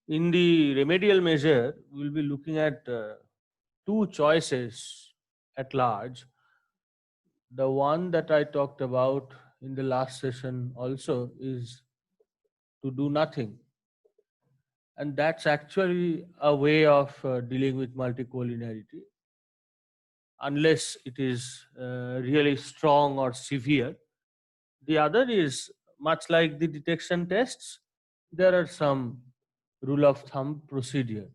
In the remedial measure, we'll be looking at two choices at large. The one that I talked about in the last session also is to do nothing. And that's actually a way of dealing with multicollinearity, unless it is really strong or severe. The other is much like the detection tests, there are some rule of thumb procedure.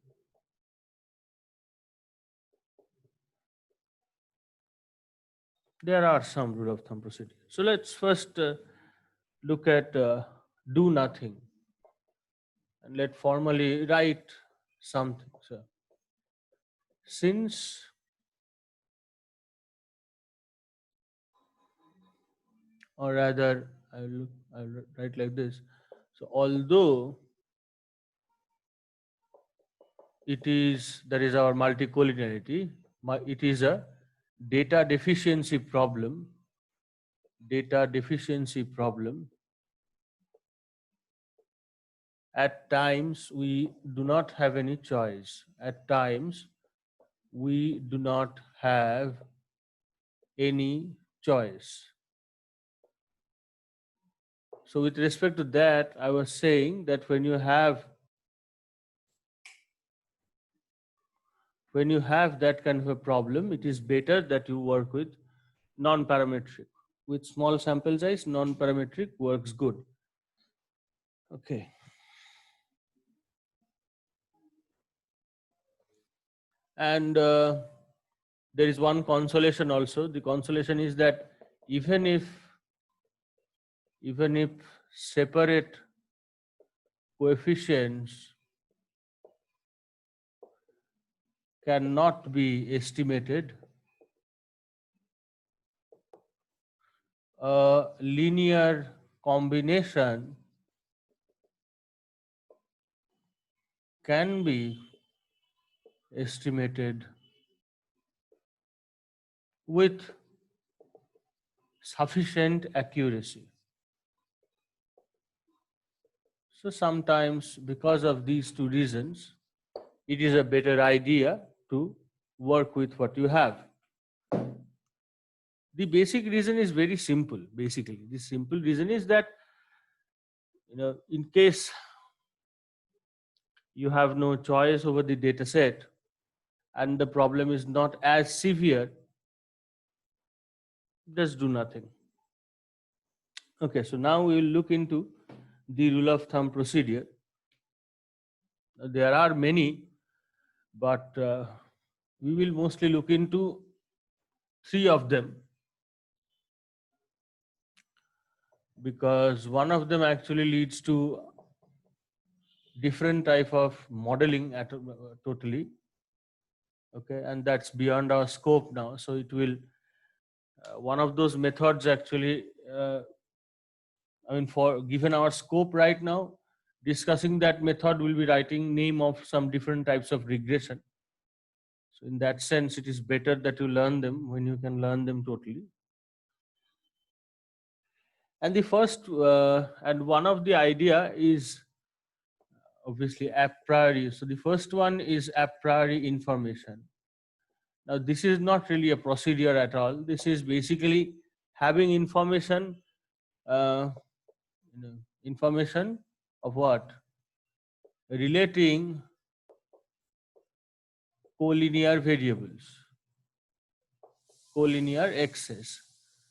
There are some rule of thumb procedure. So let's first look at do nothing, and let formally write something. So since, or rather, I'll write like this. So although it is, that is our multicollinearity, it is a data deficiency problem. Data deficiency problem. At times we do not have any choice. At times we do not have any choice. So with respect to that, I was saying that when you have that kind of a problem, it is better that you work with non-parametric. With small sample size, non-parametric works good. Okay. And there is one consolation also. The consolation is that even if even if separate coefficients cannot be estimated, a linear combination can be estimated with sufficient accuracy. So sometimes, because of these two reasons, it is a better idea to work with what you have. The basic reason is very simple. Basically, the simple reason is that, in case you have no choice over the data set and the problem is not as severe, just do nothing. Okay, so now we will look into the rule of thumb procedure. There are many, but we will mostly look into three of them, because one of them actually leads to different type of modeling totally. Okay, and that's beyond our scope now. So it will one of those methods actually, for given our scope right now, discussing that method will be writing name of some different types of regression. So in that sense, it is better that you learn them when you can learn them totally. And the first and one of the idea is obviously a priori. So the first one is a priori information. Now this is not really a procedure at all. This is basically having information, information of what? Relating collinear variables, collinear x's.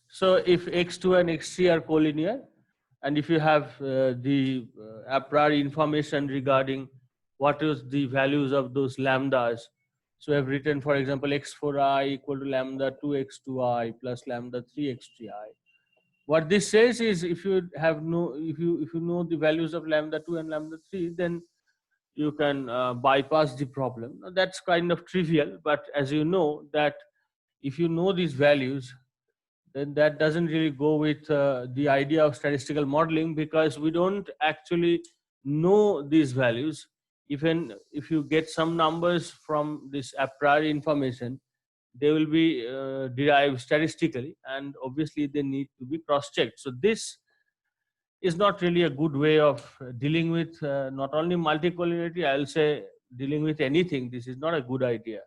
So if x2 and x3 are collinear, and if you have the a priori information regarding what is the values of those lambdas, so I've written, for example, x4i equal to lambda 2x2i plus lambda 3x3i. What this says is, if you have no, if you know the values of lambda 2 and lambda 3, then you can bypass the problem. Now, that's kind of trivial, but as you know that if you know these values, then that doesn't really go with the idea of statistical modeling, because we don't actually know these values. Even if you get some numbers from this a priori information, they will be derived statistically, and obviously they need to be cross checked. So this is not really a good way of dealing with not only multicollinearity, I'll say dealing with anything. This is not a good idea.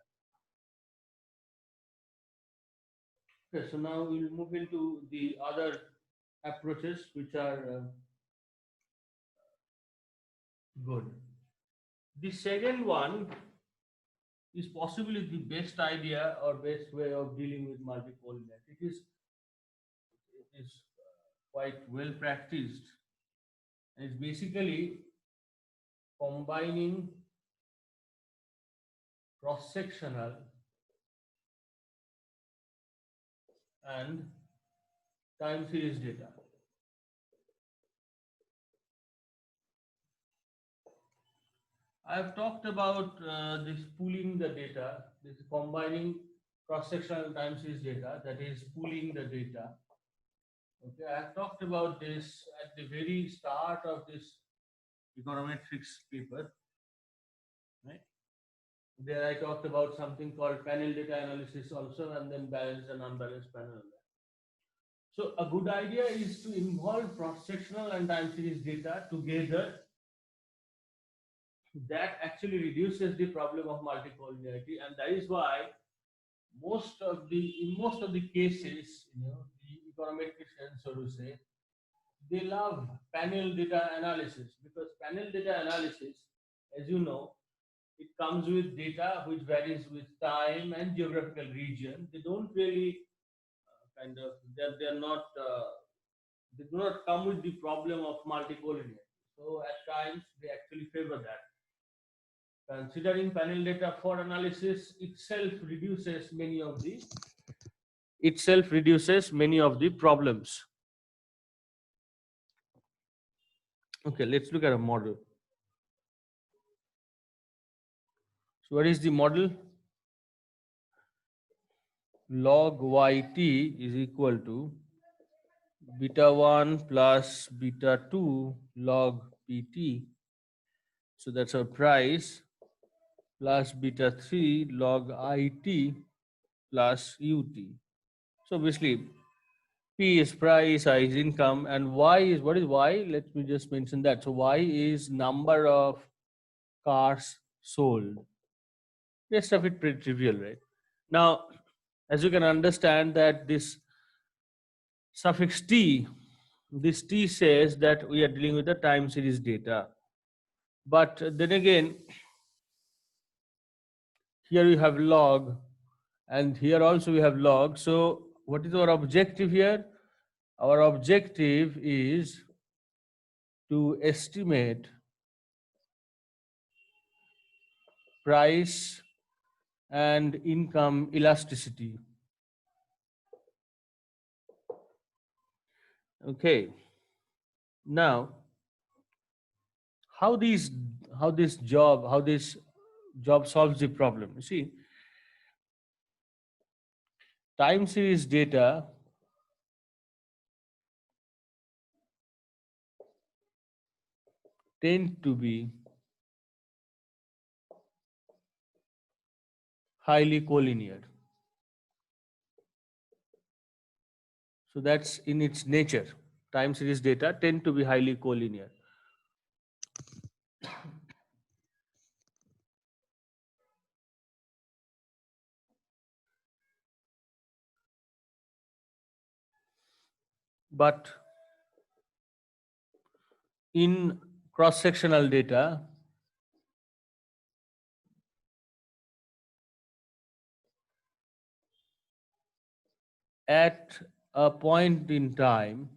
Okay, so now we'll move into the other approaches which are good. The second one is possibly the best idea or best way of dealing with multicollinearity. It is quite well practiced. And it's basically combining cross-sectional and time series data. I have talked about this pooling the data, this combining cross-sectional and time series data, that is pooling the data. Okay, I have talked about this at the very start of this econometrics paper, right? There I talked about something called panel data analysis also, and then balanced and unbalanced panel. So a good idea is to involve cross-sectional and time series data together. That actually reduces the problem of multicollinearity, and that is why in most of the cases, the econometricians, so to say, they love panel data analysis, because panel data analysis, as you know, it comes with data which varies with time and geographical region. They don't really they're not they do not come with the problem of multicollinearity. So at times they actually favor that. Considering panel data for analysis itself reduces many of the problems. Okay, let's look at a model. So what is the model? Log yt is equal to beta 1 plus beta 2 log pt. So that's our price, plus beta 3 log it plus ut. So obviously P is price, I is income, and Y is, what is Y? Let me just mention that. So Y is number of cars sold. Rest of it pretty trivial, right? Now, as you can understand that this suffix T, this T says that we are dealing with the time series data. But then again, here we have log, and here also we have log. So what is our objective here? Our objective is to estimate price and income elasticity. Okay. Now, how these how this job solves the problem? You see, time series data tend to be highly collinear. So that's in its nature. Time series data tend to be highly collinear. But in cross-sectional data, at a point in time,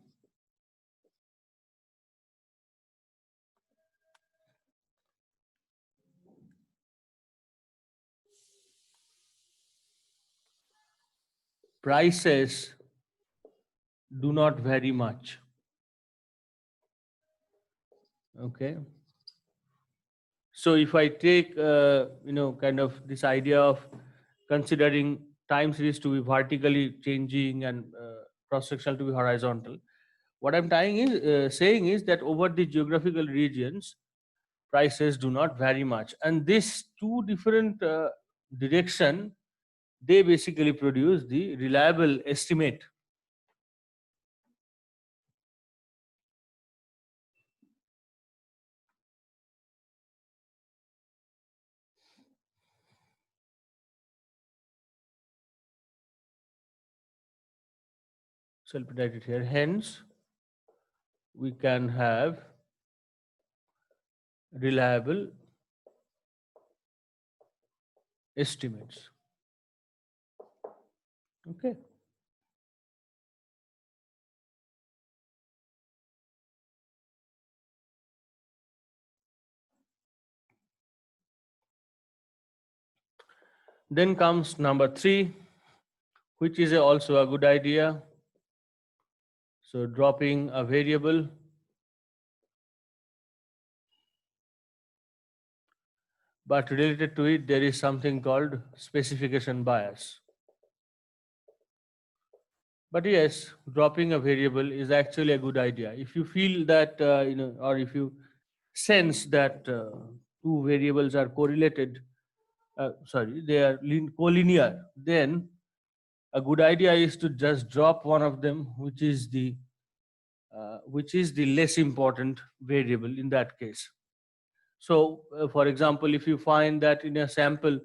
prices do not vary much. Okay. So if I take, kind of this idea of considering time series to be vertically changing and cross-sectional to be horizontal, what I'm saying is that over the geographical regions, prices do not vary much, and these two different direction, they basically produce the reliable estimate. So let me write it here. Hence, we can have reliable estimates. Okay. Then comes number 3, which is also a good idea. So dropping a variable, but related to it, there is something called specification bias. But yes, dropping a variable is actually a good idea. If you feel that, or if you sense that two variables are correlated, they are collinear, then a good idea is to just drop one of them, which is the less important variable in that case. So, for example, if you find that in a sample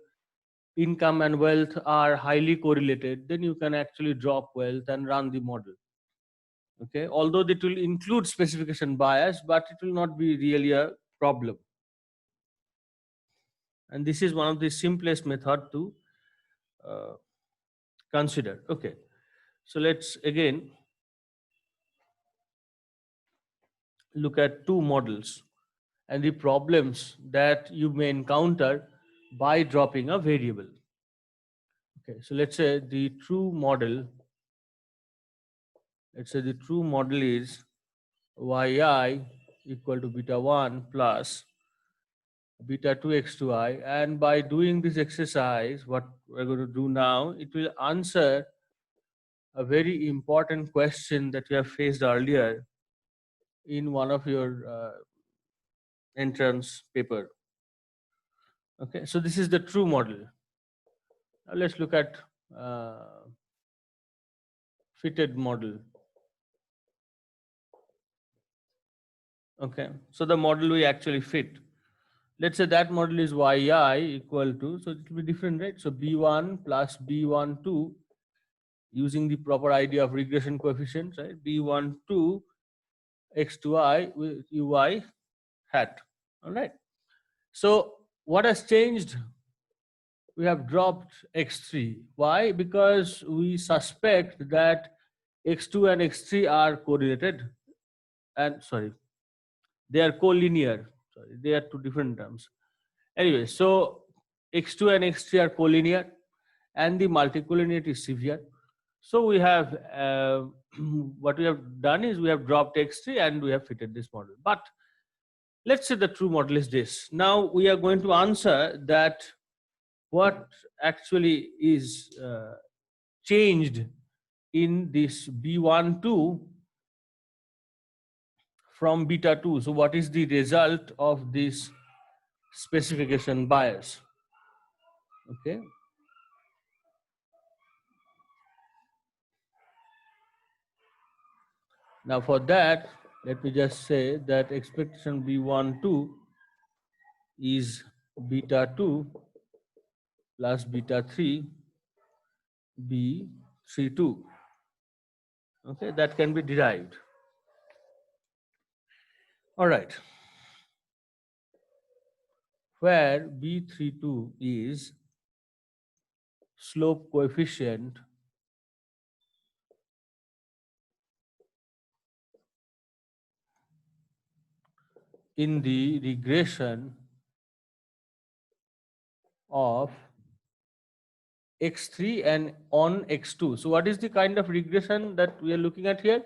income and wealth are highly correlated, then you can actually drop wealth and run the model. Okay, although it will include specification bias, but it will not be really a problem. And this is one of the simplest method to uh, consider. Okay, so let's again look at two models and the problems that you may encounter by dropping a variable. Okay, so let's say the true model, is yi equal to beta 1 plus beta 2 x2I, and by doing this exercise, what we're going to do now, it will answer a very important question that you have faced earlier in one of your entrance paper. Okay, so this is the true model. Now let's look at uh, fitted model. Okay, so the model we actually fit. Let's say that model is yi equal to, so it will be different, right? So b1 plus b12 using the proper idea of regression coefficients, right? b12 x2I with ui hat. All right. So what has changed? We have dropped x3. Why? Because we suspect that x2 and x3 are correlated, and sorry, they are collinear. Sorry, they are two different terms. Anyway, so x2 and x3 are collinear, and the multicollinearity is severe. So we have what we have done is we have dropped x3 and we have fitted this model. But let's say the true model is this. Now we are going to answer that what actually is changed in this B12 from beta 2. So what is the result of this specification bias? Okay. Now for that, let me just say that expectation B12 is beta 2 plus beta 3 B32. Okay, that can be derived. All right. Where B32 is slope coefficient in the regression of x3 and on x2. So what is the kind of regression that we are looking at here?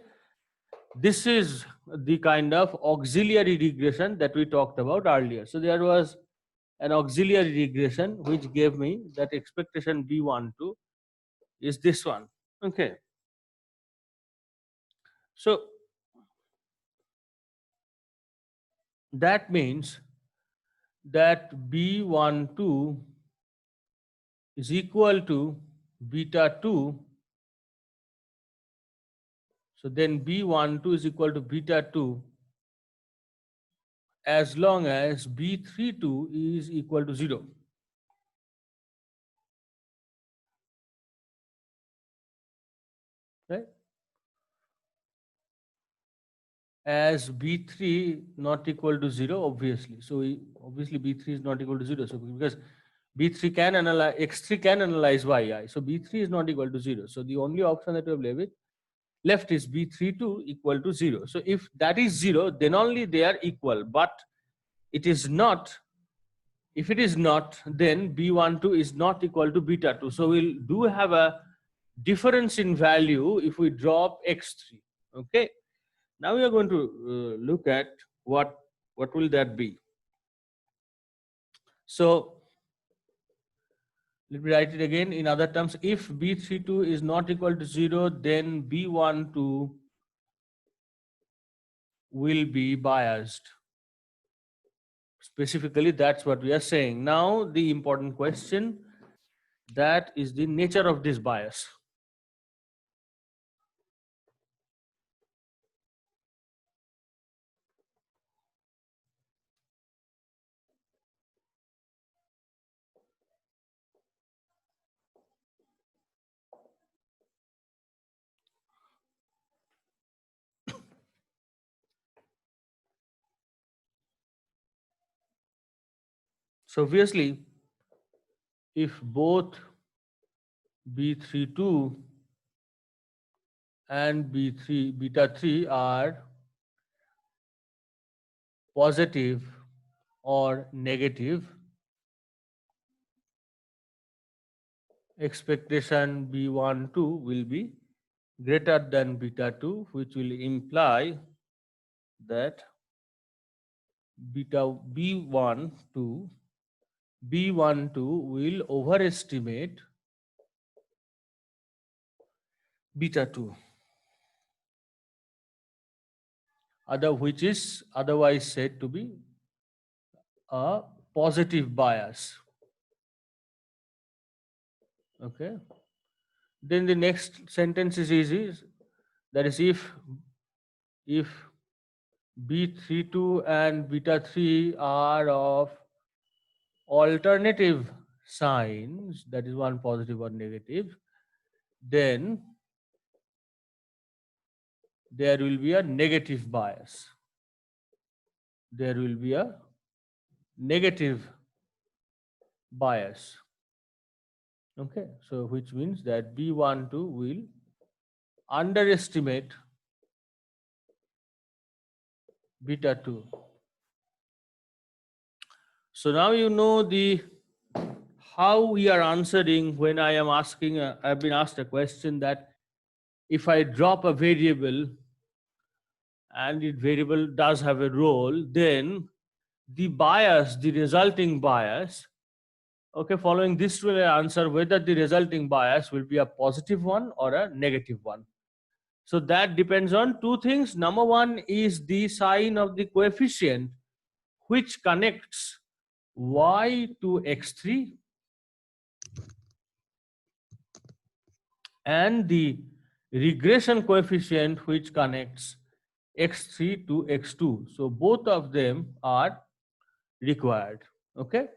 This is the kind of auxiliary regression that we talked about earlier. So there was an auxiliary regression which gave me that expectation B12 is this one. Okay. So that means that B12 is equal to beta 2. So then B12 is equal to beta 2 as long as B32 is equal to 0. Right? as B3 not equal to 0, obviously. So obviously B3 is not equal to 0. So because B3 can analyze, X3 can analyze YI. So B3 is not equal to 0. So the only option that we have left is B32 equal to 0. So if that is 0, then only they are equal. But it is not. If it is not, then B12 is not equal to beta 2. So we'll do have a difference in value if we drop X3. Okay. Now we are going to look at what will that be. So let me write it again in other terms. If B32 is not equal to 0, then B12 will be biased. Specifically, that's what we are saying. Now, the important question, that is the nature of this bias. So obviously, if both B32 and beta 3 are positive or negative, expectation B12 will be greater than beta 2, which will imply that beta B12 will overestimate beta 2, which is otherwise said to be a positive bias. Okay. Then the next sentence is easy. That is, if B32 and beta 3 are of alternative signs, that is one positive or negative, then there will be a negative bias. There will be a negative bias. Okay, so which means that B12 will underestimate beta 2. So now you know the how we are answering when I am asking, I've been asked a question that if I drop a variable and the variable does have a role, then the bias, the resulting bias, okay, following this will answer whether the resulting bias will be a positive one or a negative one. So that depends on two things. Number one is the sign of the coefficient which connects y to x3 and the regression coefficient which connects x3 to x2. So both of them are required. Okay.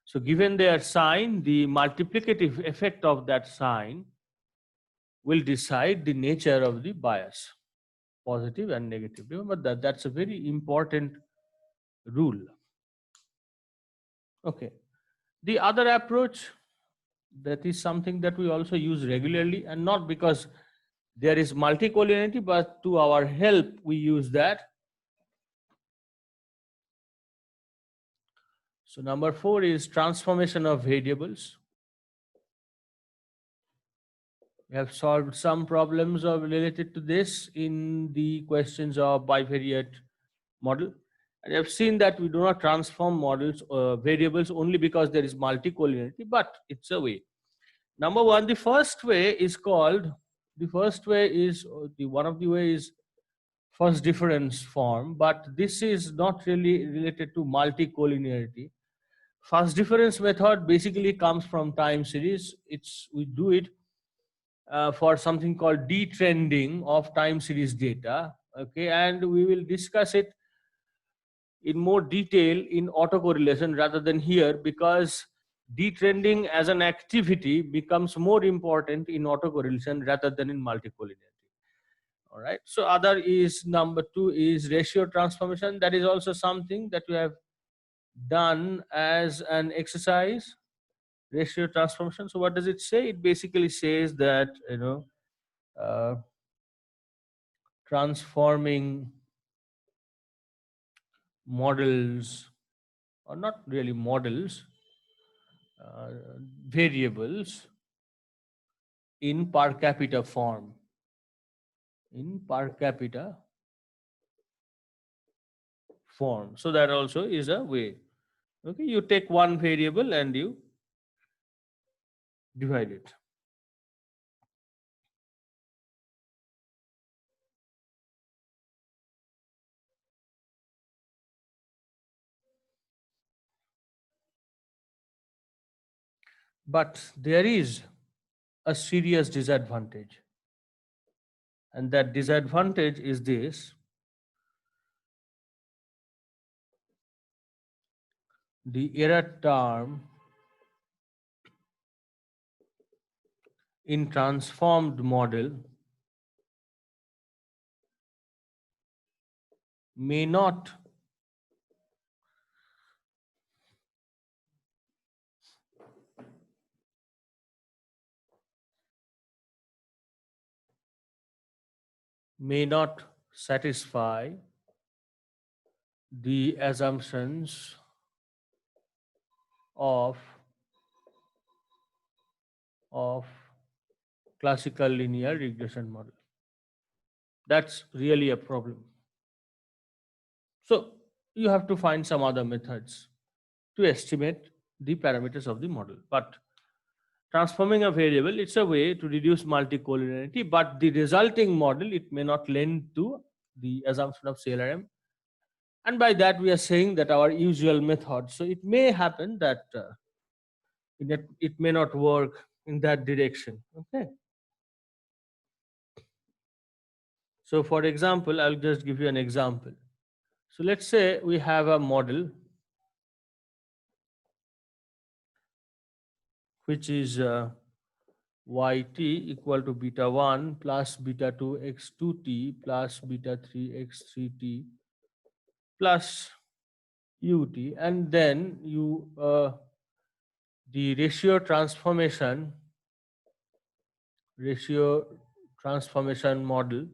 So given their sign, the multiplicative effect of that sign will decide the nature of the bias, positive and negative. Remember that that's a very important rule. Okay. The other approach, that is something that we also use regularly, and not because there is multicollinearity, but to our help we use that. So number 4 is transformation of variables. We have solved some problems related to this in the questions of bivariate model. And you have seen that we do not transform variables only because there is multicollinearity, but it's a way. Number one, the first way is one of the ways first difference form, but this is not really related to multicollinearity. First difference method basically comes from time series. We do it for something called detrending of time series data. Okay, and we will discuss it in more detail in autocorrelation rather than here, because detrending as an activity becomes more important in autocorrelation rather than in multicollinearity. All right. So other is number 2 is ratio transformation. That is also something that we have done as an exercise, ratio transformation. So what does it say? It basically says that, uh, transforming models, or not really models, uh, variables in per capita form. In per capita form. So that also is a way. Okay, you take one variable and you divide it. But there is a serious disadvantage. And that disadvantage is this: the error term in transformed model may not satisfy the assumptions of of classical linear regression model. That's really a problem. So you have to find some other methods to estimate the parameters of the model. But transforming a variable, it's a way to reduce multicollinearity, but the resulting model, it may not lend to the assumption of CLRM. And by that, we are saying that our usual method. So it may happen that it may not work in that direction. Okay. So for example, I'll just give you an example. So let's say we have a model which is yt equal to beta 1 plus beta 2 x2t plus beta 3 x3t plus ut, and then you the ratio transformation model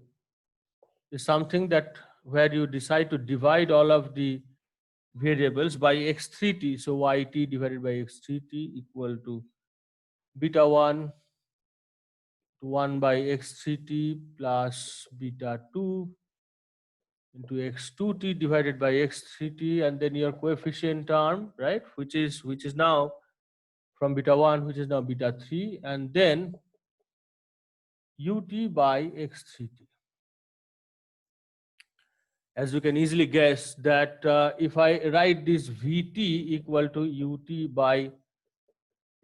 is something that where you decide to divide all of the variables by x3t. So yt divided by x3t equal to beta 1 to 1 by x3t plus beta 2 into x2t divided by x3t, and then your coefficient term, right, which is now from beta 1, which is now beta 3, and then ut by x3t. As you can easily guess that if I write this vt equal to ut by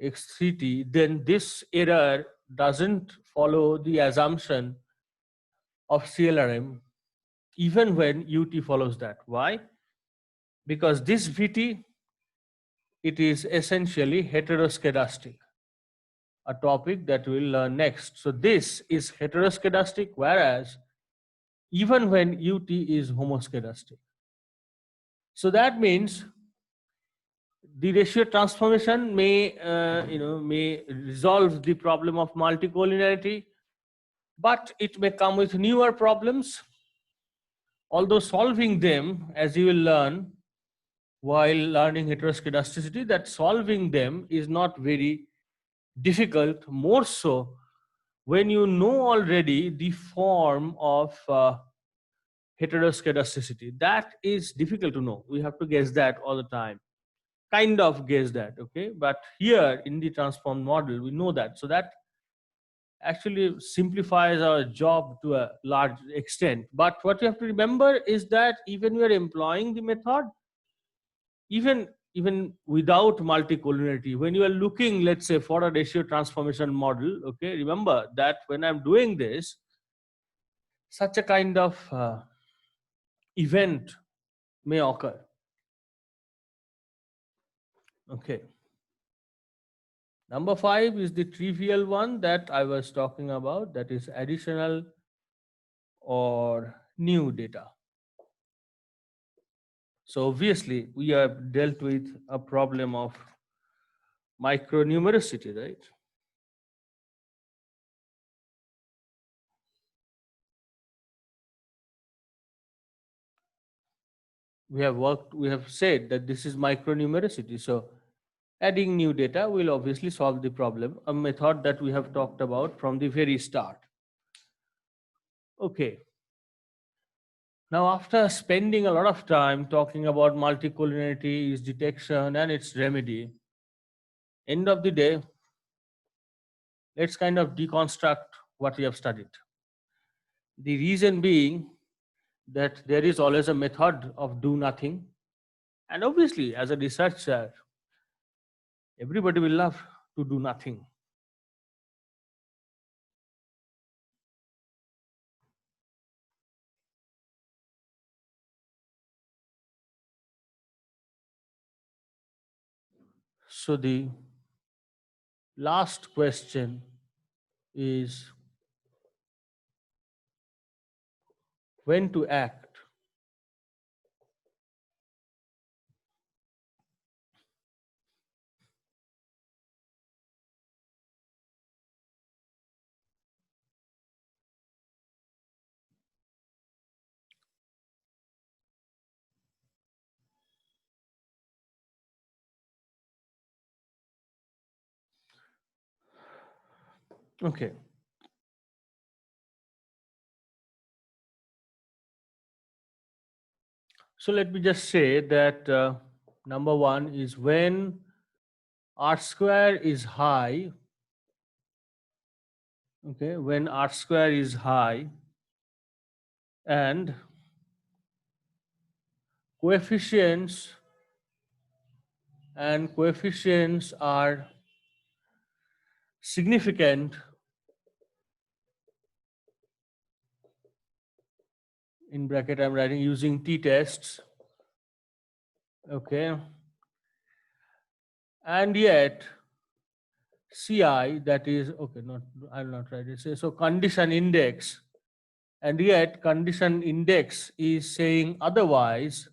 x3t, then this error doesn't follow the assumption of CLRM even when ut follows that. Why? Because this vt, it is essentially heteroscedastic, a topic that we'll learn next. So this is heteroscedastic, whereas even when ut is homoscedastic. So that means the ratio transformation may resolve the problem of multicollinearity, but it may come with newer problems. Although solving them, as you will learn while learning heteroscedasticity, that solving them is not very difficult, more so when you know already the form of heteroscedasticity. That is difficult to know. We have to guess that all the time. Kind of guess that, okay? But here in the transformed model, we know that. So that actually simplifies our job to a large extent. But what you have to remember is that even we are employing the method, even without multicollinearity, when you are looking, let's say, for a ratio transformation model, okay, remember that when I'm doing this, such a kind of event may occur. Okay. Number 5 is the trivial one that I was talking about, that is additional or new data. So obviously we have dealt with a problem of micronumericity, right? We have said that this is micronumericity. So adding new data will obviously solve the problem, a method that we have talked about from the very start. Okay. Now, after spending a lot of time talking about multicollinearity, its detection, and its remedy, end of the day, let's kind of deconstruct what we have studied. The reason being that there is always a method of do nothing. And obviously, as a researcher, everybody will love to do nothing. So the last question is when to act. Okay. So let me just say that number one is when R square is high, okay, when R square is high and coefficients are significant, in bracket I'm writing using t-tests, okay, and yet CI, that is, okay, not, I'll not write it, so condition index, and yet condition index is saying otherwise,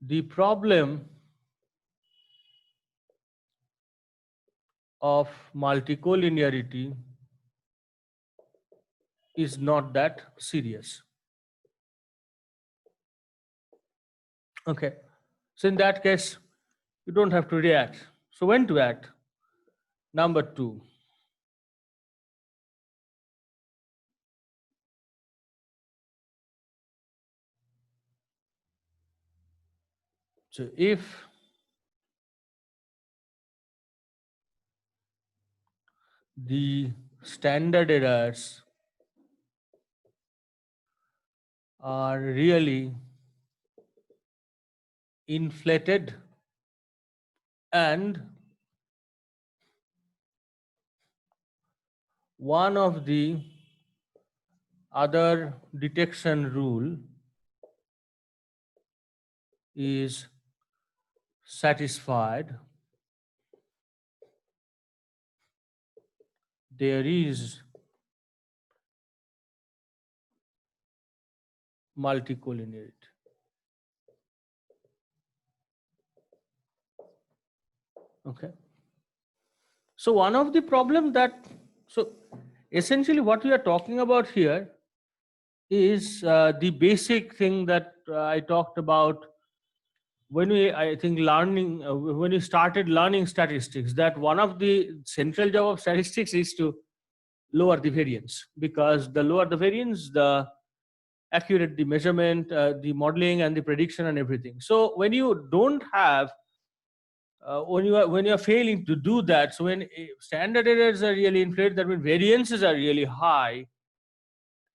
the problem of multicollinearity is not that serious. Okay, so in that case, you don't have to react. So when to act? Number two. So if the standard errors are really inflated and one of the other detection rule is satisfied, there is multicollinearity. Okay. So one of the problem that, so essentially what we are talking about here is the basic thing that I talked about when when we started learning statistics, that one of the central job of statistics is to lower the variance, because the lower the variance, the accurate the measurement, the modeling and the prediction and everything. So when you don't have when you are failing to do that, so when standard errors are really inflated, that means variances are really high,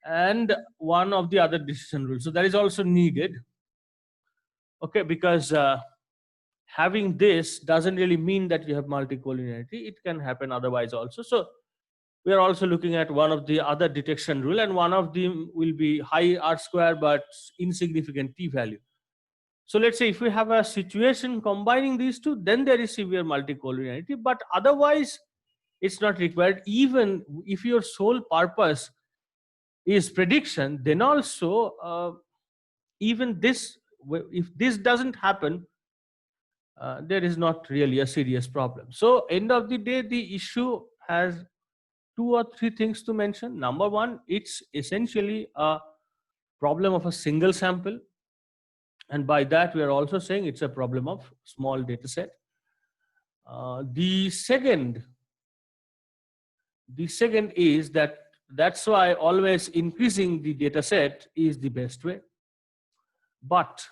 and one of the other decision rules, so that is also needed, okay, because having this doesn't really mean that you have multicollinearity. It can happen otherwise also. So we are also looking at one of the other detection rule, and one of them will be high R square but insignificant t value. So let's say if we have a situation combining these two, then there is severe multicollinearity, but otherwise it's not required. Even if your sole purpose is prediction, then also even this, if this doesn't happen, there is not really a serious problem. So end of the day, the issue has 2 or 3 things to mention. Number one, it's essentially a problem of a single sample, and by that we are also saying it's a problem of small data set. The second is that's why always increasing the data set is the best way. But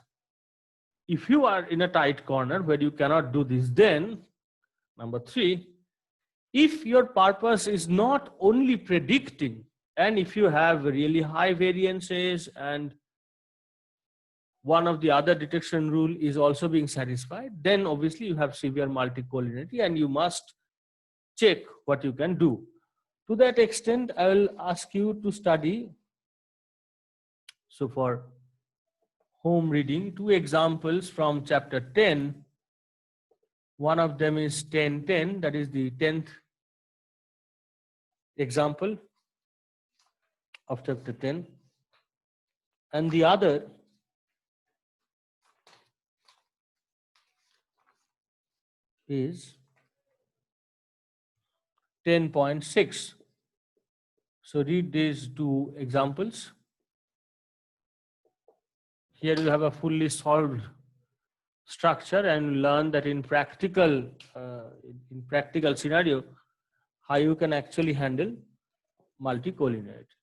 if you are in a tight corner where you cannot do this, then number 3, if your purpose is not only predicting, and if you have really high variances and one of the other detection rule is also being satisfied, then obviously you have severe multicollinearity and you must check what you can do. To that extent, I will ask you to study. So for home reading, 2 examples from chapter 10. One of them is 10.10, that is the 10th example of chapter 10. And the other is 10.6. So read these 2 examples. Here you have a fully solved structure and learn that in practical scenario, how you can actually handle multicollinearity.